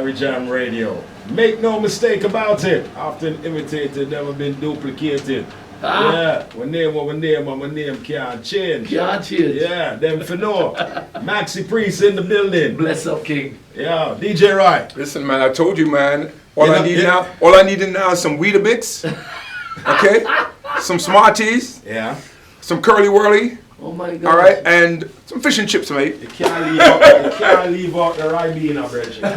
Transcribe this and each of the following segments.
IrieJam Radio. Make no mistake about it. Often imitated, never been duplicated. Yeah, my name can't change. Can't change. Yeah, them for no. Maxi Priest in the building. Bless up, King. Yeah, DJ Roy. Listen, man, I told you, man. All I need now is some Weetabix, okay? Some Smarties. Yeah. Some Curly Whirly. Oh my God. All right, and some fish and chips, mate. You can't leave out the Ribena, Bridget. No,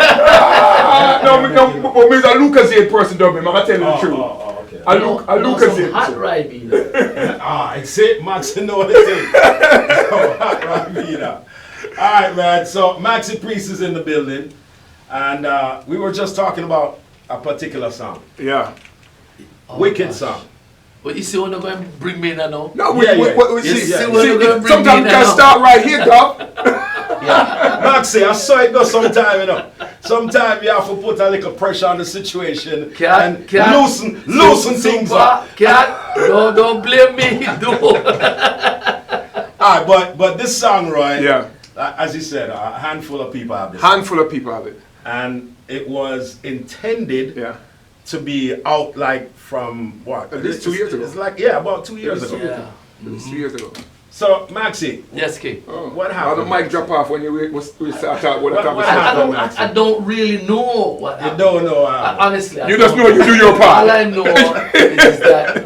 but Mr. Lucas here person, Dubb, I'm gonna tell you the truth. Okay. I Lucas here. Hot Ribena. It's it, Max, you know what it is. So, hot Ribena. All right, man. So Maxi Priest is in the building, and we were just talking about a particular song. Yeah. Wicked song. But you see when they're going to bring me in now? No, we see, sometimes sometimes you can start right here, Dubb. Yeah. Maxi, I saw it go sometime, you know. Sometimes you have to put a little pressure on the situation and loosen things up. Don't blame me. Alright, but this song, right? Yeah. As you said, a handful of people have this. Handful of people have it. And it was intended Yeah. to be out like from what? At least 2 years ago. It's like, yeah, about 2 years ago. Yeah. It's 2 years ago. So, Maxi, Yes, King. what happened? The mic drop off when we start out with the What conversation. happened? I don't really know what You happened. don't know. Honestly, You just know you do your part. All I know is that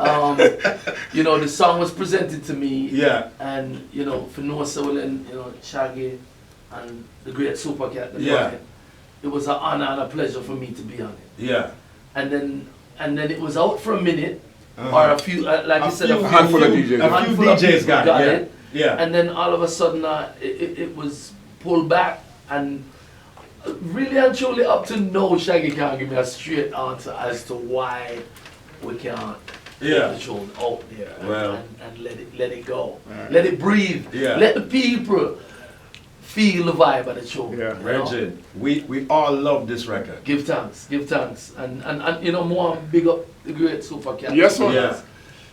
the song was presented to me. Yeah. And for no soul and Shaggy and the great Super Cat. Yeah. It was an honor and a pleasure for me to be on it. Yeah. And then it was out for a minute, or a few, like you said, a handful of DJs. A few DJs got it. Yeah. And then all of a sudden, it was pulled back, and really and truly up to now, Shaggy can't give me a straight answer as to why we can't take the show out there and let it go. Let it breathe. Yeah. Let the people feel the vibe of the show. Yeah. Reggie, we all love this record. Give thanks. And more big up the great Super Cat. Yes, sir. Yeah.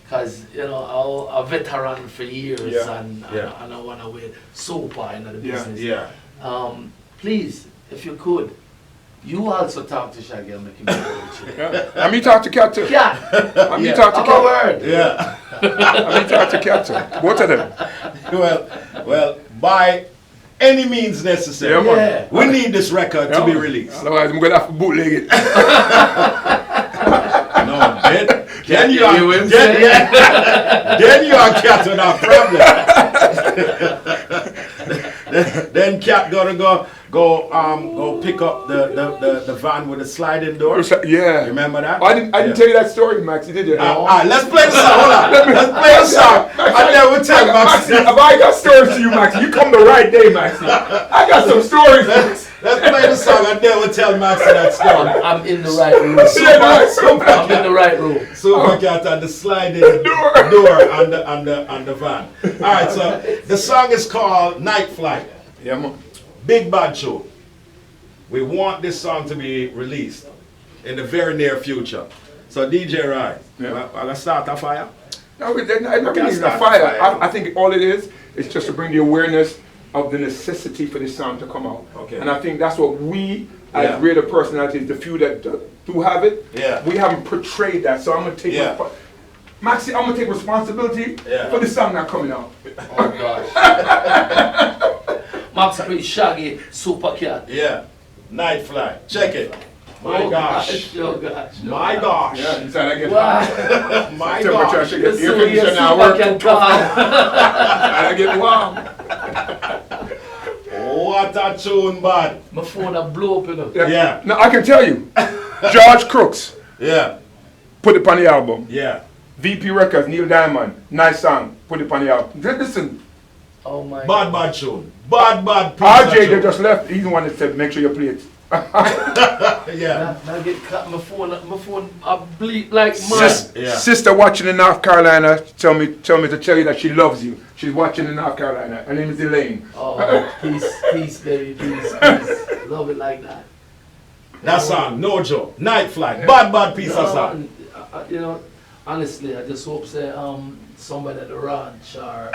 Because, a veteran for years and I want to wear super in the business. Yeah. Please, if you could, you also talk to Shaggy and make him with you. Yeah. And me talk to Cat too. Yeah. And me talk to Have a Cat. word. Yeah. And me talk to Cat too. Both of them. Well, by any means necessary. Yeah, man. Yeah. We need this record to be released. Otherwise, I'm going to have to bootleg it. No, then you You are will then you are Cat without problem. Then Cat gonna go pick up the van with the sliding door. Yeah. Remember that? I didn't tell you that story, Maxi, did you? Alright, let's play the song. Hold on. Let's play the song. And then we'll tell Maxi, Maxi. if I got stories to you, Maxi, you come the right day, Maxi. I got some stories. Let's play the song and then we'll tell Maxi that story. I'm in the right room. I'm in the right room. Super Cat and the sliding door on the van. Alright, so the song is called Night Flight. Yeah, man. Big Bad Show. We want this song to be released in the very near future. So DJ Roy, I'm gonna start a fire. No, it's not really a fire. I think all it is just to bring the awareness of the necessity for this song to come out. Okay. And I think that's what we, as greater personalities, the few that do have it, we haven't portrayed that. So I'm gonna take Maxi, I'm gonna take responsibility for this song not coming out. Oh gosh. Maxi, Shaggy, Super Cat. Yeah. Night Flight. Check it. My gosh. Oh gosh. My gosh. Yeah, inside I get Wow. My temperature. gosh. I should get So air conditioner now. Super Work Cat too tough. And I get warm. What a tune, bud. My phone a blow up, you know. Yeah. Now I can tell you, George Crooks Yeah. put it on the album. Yeah. VP Records, Neil Diamond, nice song, put it on the album. Listen, Oh my Bad tune. Bad piece of RJ tune. that just left, he's the one that said make sure you play it. Yeah. I get cut my phone I bleep like mad. Sister watching in North Carolina, tell me to tell you that she loves you. She's watching in North Carolina. Her name is Elaine. Oh, peace, baby, peace. Love it like that. That song, no joke. Night Flight. Bad piece of song. Honestly, I just hope say somebody at the ranch or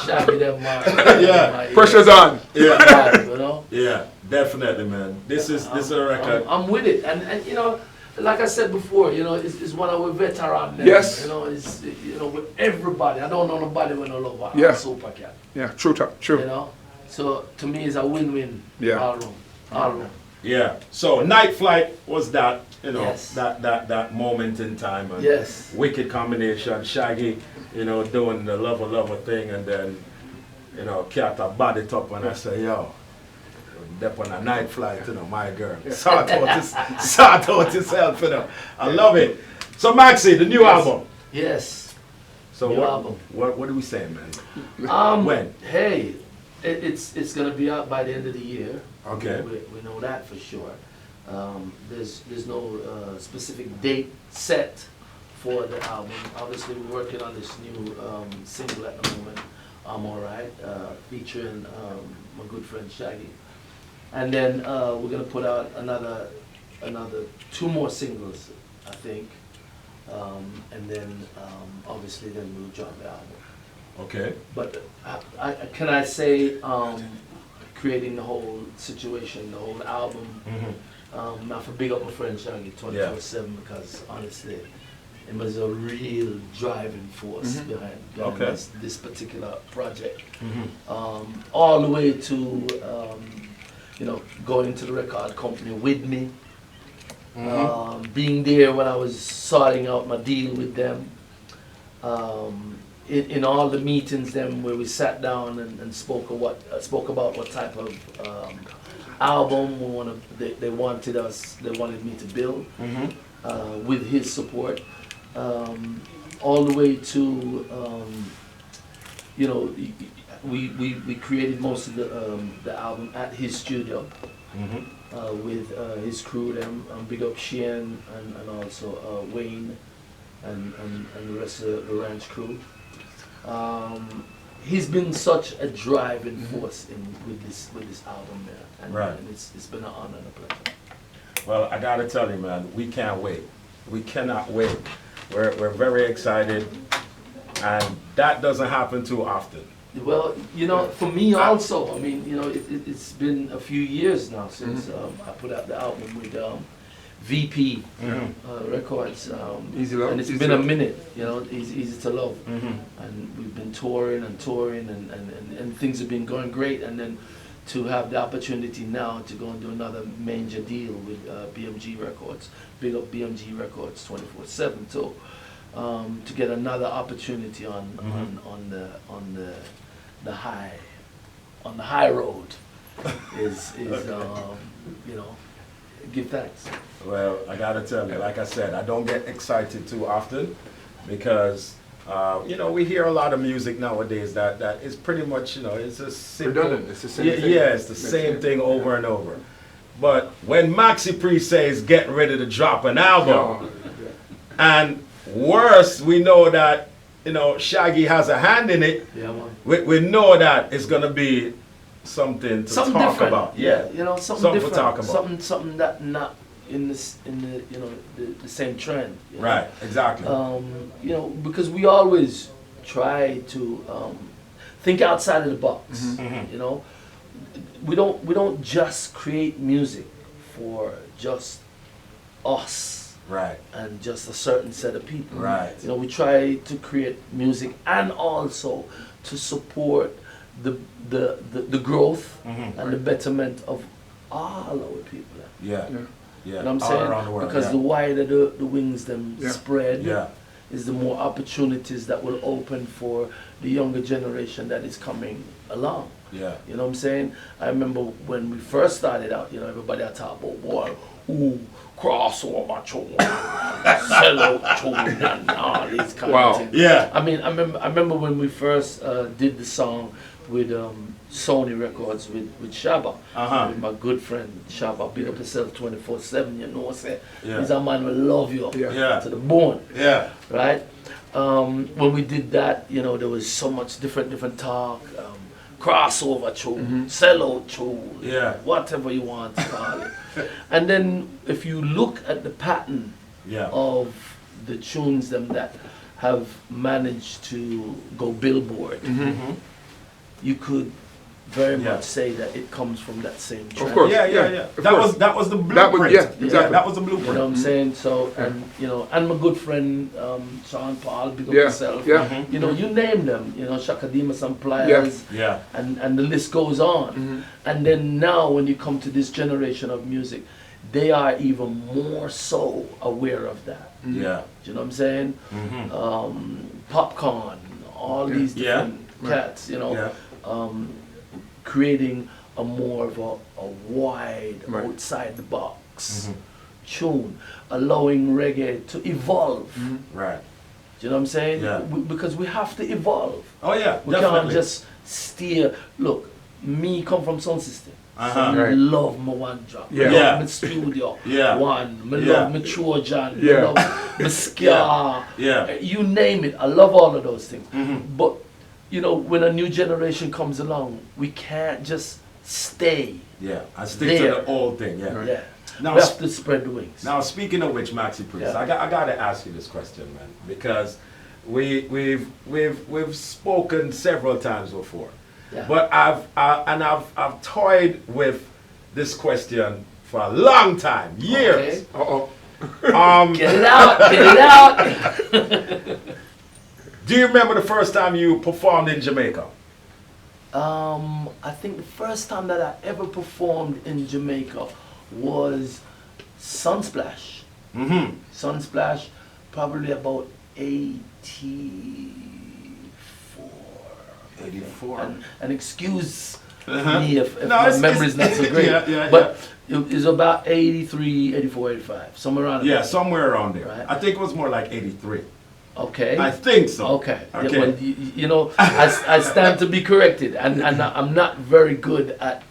Shaggy them Yeah. Pressure's on. Yeah. you know? Yeah. Definitely, man. This is a record. I'm with it, and you know, like I said before, you know, it's one of our veteran. Yes. You know, it's with everybody. I don't know nobody with no love. Yeah. Super Cat. Yeah, true talk, true. You know, so to me, it's a win-win. Yeah. All round. Yeah. So Night Flight was that, you know, Yes. that moment in time. And Yes. wicked combination. Shaggy, you know, doing the lover thing, and then, you know, Cat body top, and I say, yo, step on a Night Flight, you know, my girl. Sort out yourself, you know. I love it. So Maxi, the new album. Yes. So New album. What are we saying, man? When? Hey, it's gonna be out by the end of the year. Okay. We know that for sure. There's no specific date set for the album. Obviously, we're working on this new single at the moment. I'm Alright, featuring my good friend Shaggy. And then we're gonna put out another 2 more singles, I think. And then obviously then we'll drop the album. Okay. But can I say creating the whole situation, the whole album, not for big up my friend Shaggy 24/7, because honestly, it was a real driving force behind this particular project. All the way to you know, going to the record company with me, being there when I was sorting out my deal with them, in all the meetings them where we sat down and spoke about what type of album they wanted me to build, with his support, all the way to you know, we created most of the album at his studio, with his crew, them, big up Sheehan and also Wayne and the rest of the ranch crew. He's been such a driving force with this album, man, and it's been an honor and a pleasure. Well, I gotta tell you, man, we can't wait. We cannot wait. We're very excited, and that doesn't happen too often. Well, you know, for me also, I mean, you know, it's been a few years now since I put out the album with VP Records, Easy Love, and it's Easy been a Love. minute, you know, Easy to Love, and we've been touring and things have been going great, and then to have the opportunity now to go and do another major deal with BMG Records, big up BMG Records 24/7 too, to get another opportunity on the high road is you know, give thanks. Well, I gotta tell you, like I said, I don't get excited too often because you know, we hear a lot of music nowadays that is pretty much, you know, it's a simple, redundant. It's the same thing. Yeah, it's the same thing over and over. But when Maxi Priest says get ready to drop an album, and worse, we know that, you know, Shaggy has a hand in it. Yeah, man. We know that it's gonna be something to talk different. about. Yeah, you know, something different. to talk about. Something that not in the you know, the same trend. You know? Right, exactly. You know, because we always try to think outside of the box. You know, we don't just create music for just us. Right. And just a certain set of people. Right. You know, we try to create music and also to support the growth and the betterment of all our people. Yeah. You know what I'm all saying? around the world, because the wider the wings them spread, Yeah. is the more opportunities that will open for the younger generation that is coming along. Yeah. You know what I'm saying? I remember when we first started out, you know, everybody had talk about, boy, ooh, crossover tune, sellout tune, and all these kind of things. Yeah. I mean, I remember when we first did the song with Sony Records with Shabba, with my good friend Shabba, big up yourself 24/7, you know what I'm saying? He's a man will love you to the bone. Yeah. Right? When we did that, you know, there was so much different talk, crossover tune, sellout tune, whatever you want to call it. And then if you look at the pattern of the tunes them that have managed to go Billboard, you could very much say that it comes from that same trend. Of course. Yeah. That was the blueprint. Exactly. That was the blueprint. You know what I'm saying? So, and you know, and my good friend Sean Paul, big up yourself. Yeah. You know, you name them. You know, Shaka Demus and Pliers. Yeah. And the list goes on. And then now, when you come to this generation of music, they are even more so aware of that. Yeah. Do you know what I'm saying? Popcorn, all these different cats. You know, creating a more of a wide, outside the box tune, allowing reggae to evolve. Right. Do you know what I'm saying? Yeah. Because we have to evolve. Oh yeah, We can't just steer. Look, me come from sound system. So I love my one drop. I love my studio one. I love my Trojan. I love my ska. You name it. I love all of those things. But you know, when a new generation comes along, we can't just stay. Yeah, I stick to the old thing. Yeah. Now, we have to spread the wings. Now, speaking of which, Maxi Priest, I got to ask you this question, man, because we've spoken several times before, but I've toyed with this question for a long time, years. Okay. Get it out! Do you remember the first time you performed in Jamaica? I think the first time that I ever performed in Jamaica was Sunsplash. Sunsplash, probably about 84. 84. And excuse me if my memory's not so great. But it was about 83, 84, 85, somewhere around there. Yeah, somewhere around there. Right. I think it was more like 83. Okay. I think so. Okay. Yeah, well, you know, I stand to be corrected, and I'm not very good at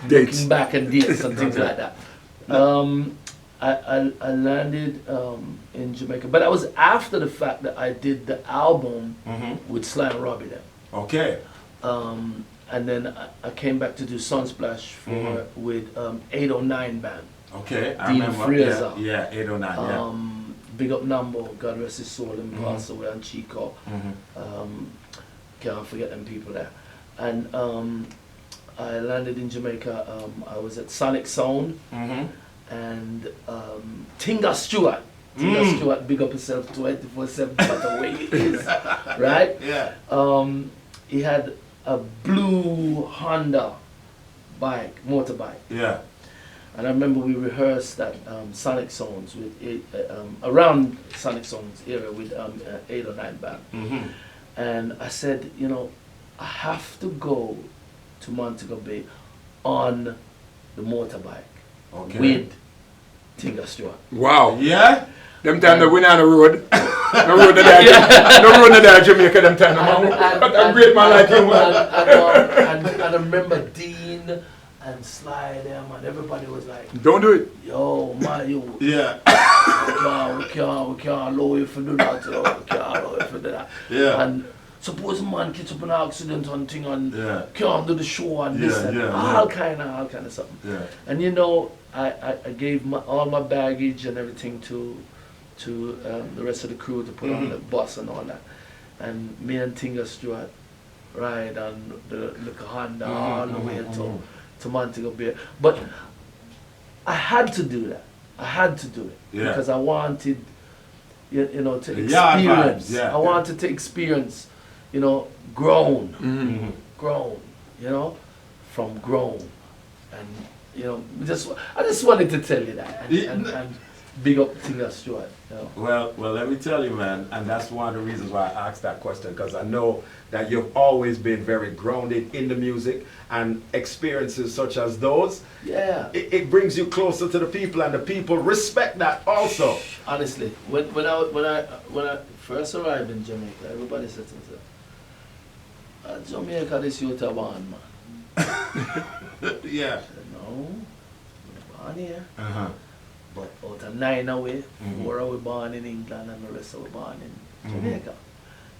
looking back and dates and things like that. I landed in Jamaica, but that was after the fact that I did the album with Sly and Robbie then. Okay. And then I came back to do Sunsplash with 809 band. Okay, I Dean remember. Fraser. Yeah, 809. Big up Nambo, God rest his soul, and passed away, and Chico. Can't forget them people there. And I landed in Jamaica. I was at Sonic Sound, and Tinga Stewart. Tinga Stewart, big up himself 24/7, but the way he is, right? Yeah. He had a blue Honda motorbike. Yeah. And I remember we rehearsed at Sonic Sounds with around Sonic Sounds area with 809 band. And I said, you know, I have to go to Montego Bay on the motorbike with Tinga Stewart. Wow. Yeah? Them time they went on the road. No road to that Jamaica them time. A great man like you. And I remember Dean and Sly them, and everybody was like, don't do it. Yo, man, you. Yeah. we can't allow you to do that. Yo. We can't allow you to do that. Yeah. And suppose a man gets up in an accident and thing and can't do the show and this and all kind of something. Yeah. And you know, I gave all my baggage and everything to the rest of the crew to put on the bus and all that. And me and Tinga Stewart ride on the Honda all the way to Montego Bay. But I had to do that. I had to do it because I wanted, you know, to experience. I wanted to experience, you know, grown, you know, from grown, and you know, I just wanted to tell you that, and big up Tinga Stewart. You know. Well, let me tell you, man, and that's one of the reasons why I asked that question, because I know that you've always been very grounded in the music, and experiences such as those, it brings you closer to the people, and the people respect that also. Honestly, when I first arrived in Jamaica, everybody said to me, Jamaica, this youth are born, man. Yeah. I said, no, we're born here. But out of 9 away, 4 are born in England, and the rest are born in Jamaica.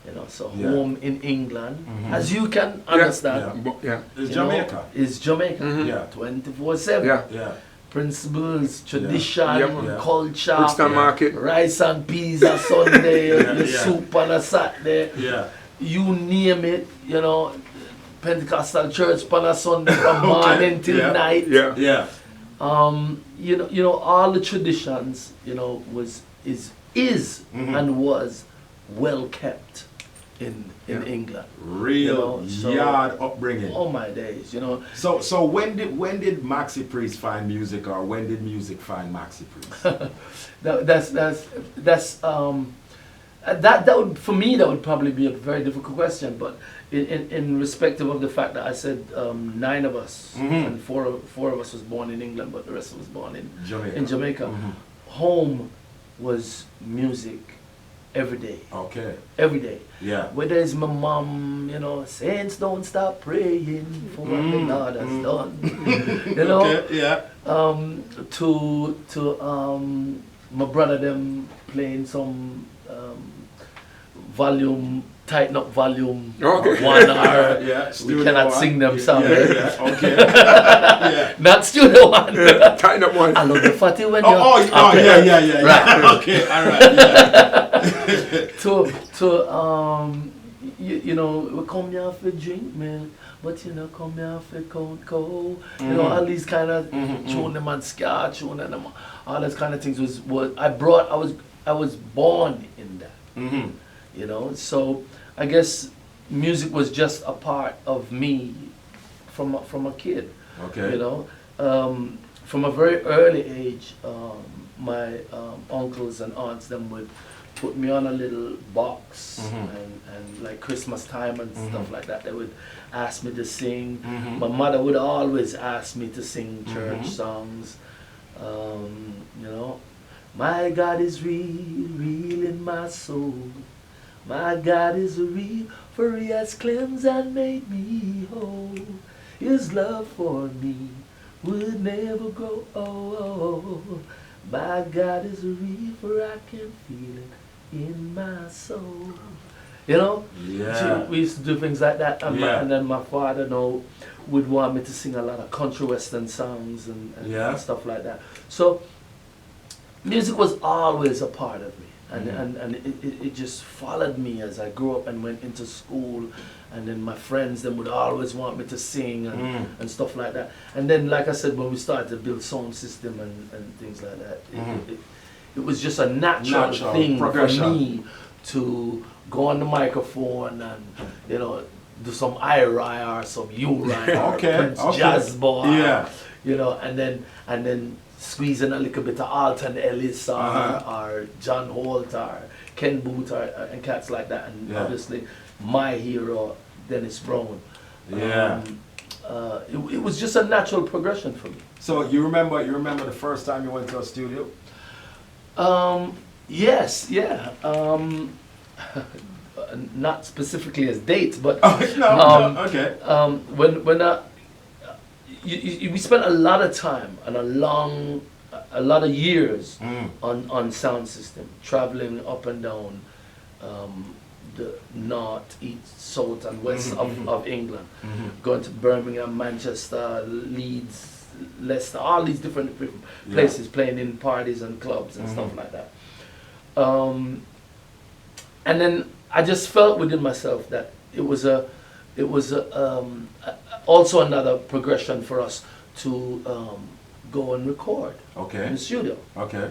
You know, so home in England, as you can understand, It's Jamaica. Is Jamaica. 24/7. Yeah. Principles, tradition, culture, Brixton Market, rice and peas on Sunday, the soup on a Saturday. Yeah. You name it, you know, Pentecostal church on a Sunday from morning till night. Yeah. You know, all the traditions, you know, is and was well kept in England. Real yard upbringing. All my days, you know. So when did Maxi Priest find music, or when did music find Maxi Priest? That would, for me, that would probably be a very difficult question, but in respective of the fact that I said 9 of us, and four of us was born in England, but the rest was born in Jamaica. Home was music every day. Okay. Every day. Yeah. Whether it's my mom, you know, saints don't stop praying for what the Lord has done. You know? Okay, yeah. To my brother them playing some volume, tighten up volume, 1 hour. We cannot sing them songs. Okay. Not studio one. Tighten up one. I love the fatty when yeah. Right. Okay, alright, you know, we come here for drink milk, but you know, come here for cold. You know, all these kind of tune them and ska tune and all those kind of things was I was born in that. You know, so I guess music was just a part of me from a kid. Okay. You know, from a very early age, my uncles and aunts them would put me on a little box and like Christmas time and stuff like that. They would ask me to sing. My mother would always ask me to sing church songs. You know, my God is real, real in my soul. My God is real, for He has cleansed and made me whole. His love for me would never grow old. My God is real, for I can feel it in my soul. You know? Yeah. We used to do things like that. And then my father would want me to sing a lot of country western songs and stuff like that. So music was always a part of me. And it just followed me as I grew up and went into school, and then my friends then would always want me to sing and stuff like that. And then, like I said, when we started to build sound system and things like that, it was just a natural thing for me to go on the microphone and, you know, do some Irie or some Uri or Prince Jazz Boy, you know, and then squeeze in a little bit of Alton Ellis or John Holt or Ken Booth and cats like that, and obviously my hero Dennis Brown. It was just a natural progression for me. So you remember the first time you went to a studio? Yes, yeah. Not specifically as dates, but okay. When we spent a lot of time and a lot of years on sound system, traveling up and down the north, east, south, and west of England, going to Birmingham, Manchester, Leeds, Leicester, all these different places, playing in parties and clubs and stuff like that. And then I just felt within myself that it was also another progression for us to go and record in the studio. Okay.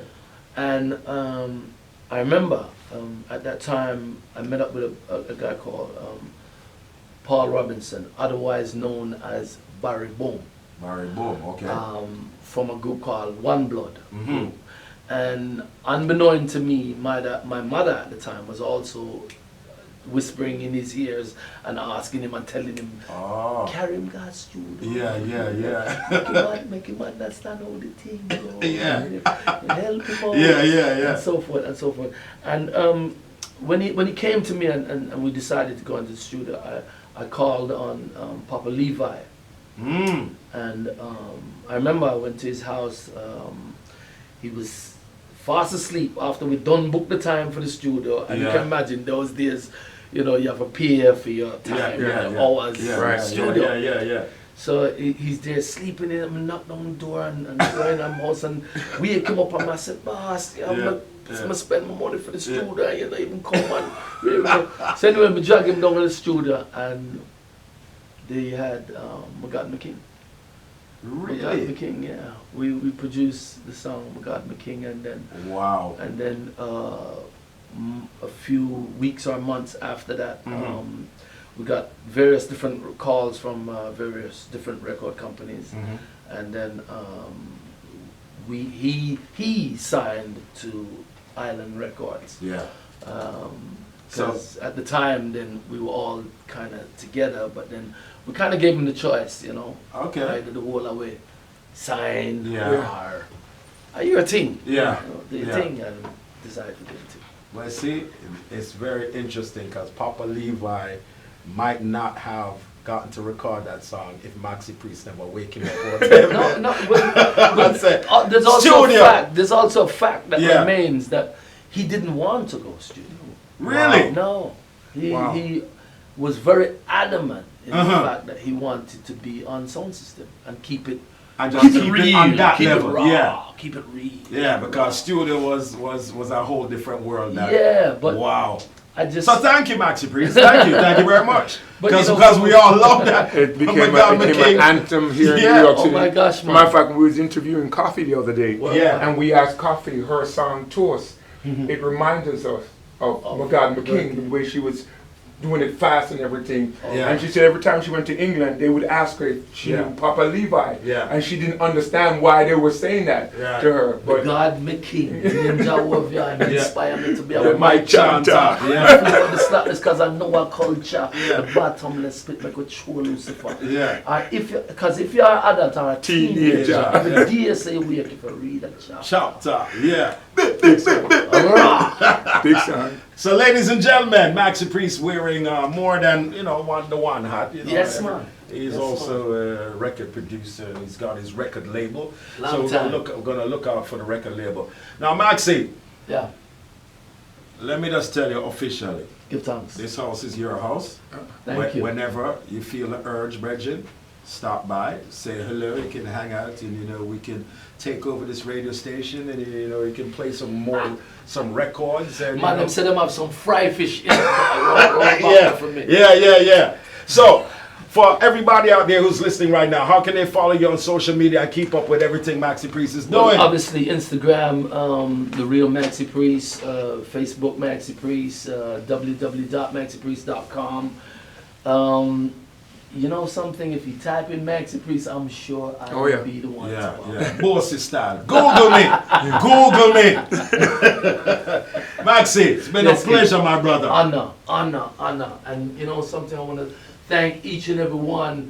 And I remember at that time I met up with a guy called Paul Robinson, otherwise known as Barry Boom. Barry Boom, okay. From a group called One Blood. And unbeknown to me, my mother at the time was also whispering in his ears and asking him and telling him, carry him God's studio. Make him understand how the thing goes. Help him out. And so forth and so forth. And when he came to me and we decided to go into the studio, I called on Papa Levi. And I remember I went to his house. He was fast asleep after we done booked the time for the studio. And you can imagine those days, you know, you have a PA for your time, hours, studio. So he's there sleeping in, and knocked on the door and going on the house and wake him up and I said, boss, I'm gonna spend my money for the studio and you don't even come on. So anyway, we drag him down to the studio and they had McGod McKing. Really? McGod McKing, yeah. We produced the song McGod McKing, and then wow. And then a few weeks or months after that, we got various different calls from various different record companies, and then he signed to Island Records. Yeah. Because at the time, then we were all kind of together, but then we kind of gave him the choice, you know. Okay. Either the whole away, sign, Yeah. or you're a team. Yeah. You know, do your thing and decide to do it too. Well, see, it's very interesting because Papa Levi might not have gotten to record that song if Maxi Priest never waking up. No, but there's also a fact. There's also a fact that remains that he didn't want to go studio. Really? No. He was very adamant in the fact that he wanted to be on sound system and keep it. And just keep it on that keep level. It raw, keep it real. Yeah, because studio was a whole different world. Now. Yeah, but wow. So thank you, Maxi Priest. Thank you very much. Because we all love that. It became an anthem here in New York City. Oh my gosh, man. Matter of fact, we was interviewing Coffee the other day, and we asked Coffee her song to us. It reminded us of McGod McKing, the way she was doing it fast and everything. And she said every time she went to England, they would ask her if she knew Papa Levi. And she didn't understand why they were saying that to her. But God McKing, and inspire me to be a my chanter. The slackness because I know our culture. The bottomless pit make with true Lucifer. Because if you're an adult or a teenager, every day say wake if you read a chapter. Big song. So, ladies and gentlemen, Maxi Priest wearing more than the one hat. You know, yes, man. He's also a record producer. He's got his record label. Long we're gonna look out for the record label. Now, Maxi. Yeah. Let me just tell you officially. Give thanks. This house is your house. Thank you. Whenever you feel the urge, Bridget, stop by, say hello. You can hang out, and we can take over this radio station, and you can play some records. And, man, them say them have some fry fish in for me. Yeah. So, for everybody out there who's listening right now, how can they follow you on social media and keep up with everything Maxi Priest is doing? Well, obviously, Instagram, The Real Maxi Priest, Facebook Maxi Priest, www.maxipriest.com. You know something? If you type in Maxi Priest, I'm sure I will be the one. Bossy style. Google me. Google me. Maxi, it's been a pleasure, my brother. Honor. And you know something? I want to thank each and every one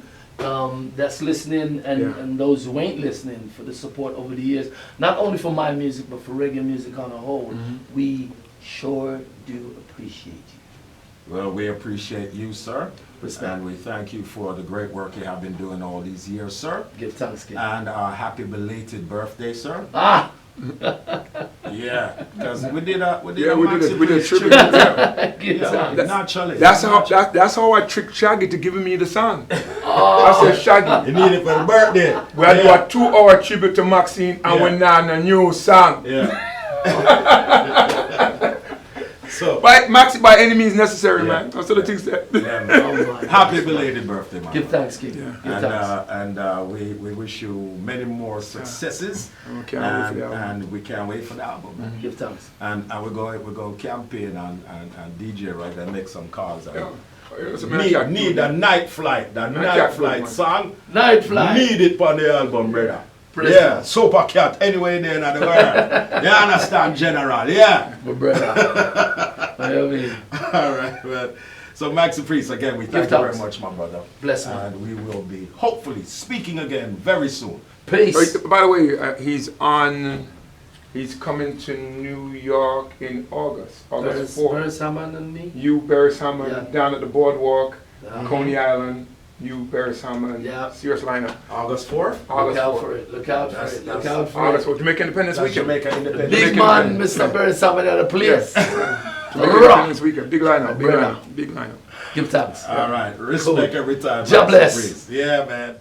that's listening and those who ain't listening for the support over the years. Not only for my music, but for reggae music on a whole. We sure do appreciate you. Well, we appreciate you, sir. And we thank you for the great work you have been doing all these years, sir. Give thanks, kid. And happy belated birthday, sir. Yeah, because we did a tribute. Naturally. That's how I tricked Shaggy to giving me the song. I said, Shaggy, you need it for the birthday. We had to do a 2-hour tribute to Maxine, and we're now on a new song. So, Maxi, by any means necessary, man. That's what the things that. Happy belated birthday, man. Give thanks, kid. And we wish you many more successes. And we can't wait for the album. Give thanks. And we're going campaign and DJ right and make some calls. Need a night flight. The night flight song. Night flight. Need it on the album, brother. Yeah, super cat anyway there in the world. You understand, General? Yeah. My brother. I mean. All right, well. So Maxi Priest, again, we thank you very much, my brother. Bless me. And we will be hopefully speaking again very soon. Peace. By the way, he's coming to New York in August 4th. Beres Hammond and me? You, Beres Hammond, down at the boardwalk, Coney Island. You, Beres Hammond, serious lineup. August 4th? Look out for it. Look out for it. Look out for it. Jamaica Independence Weekend. Jamaica Independence Big man, Mr. Beres Hammond at the place. Jamaica Independence Weekend. Big lineup. Big lineup. Give thanks. All right. Respect every time. God bless. Yeah, man.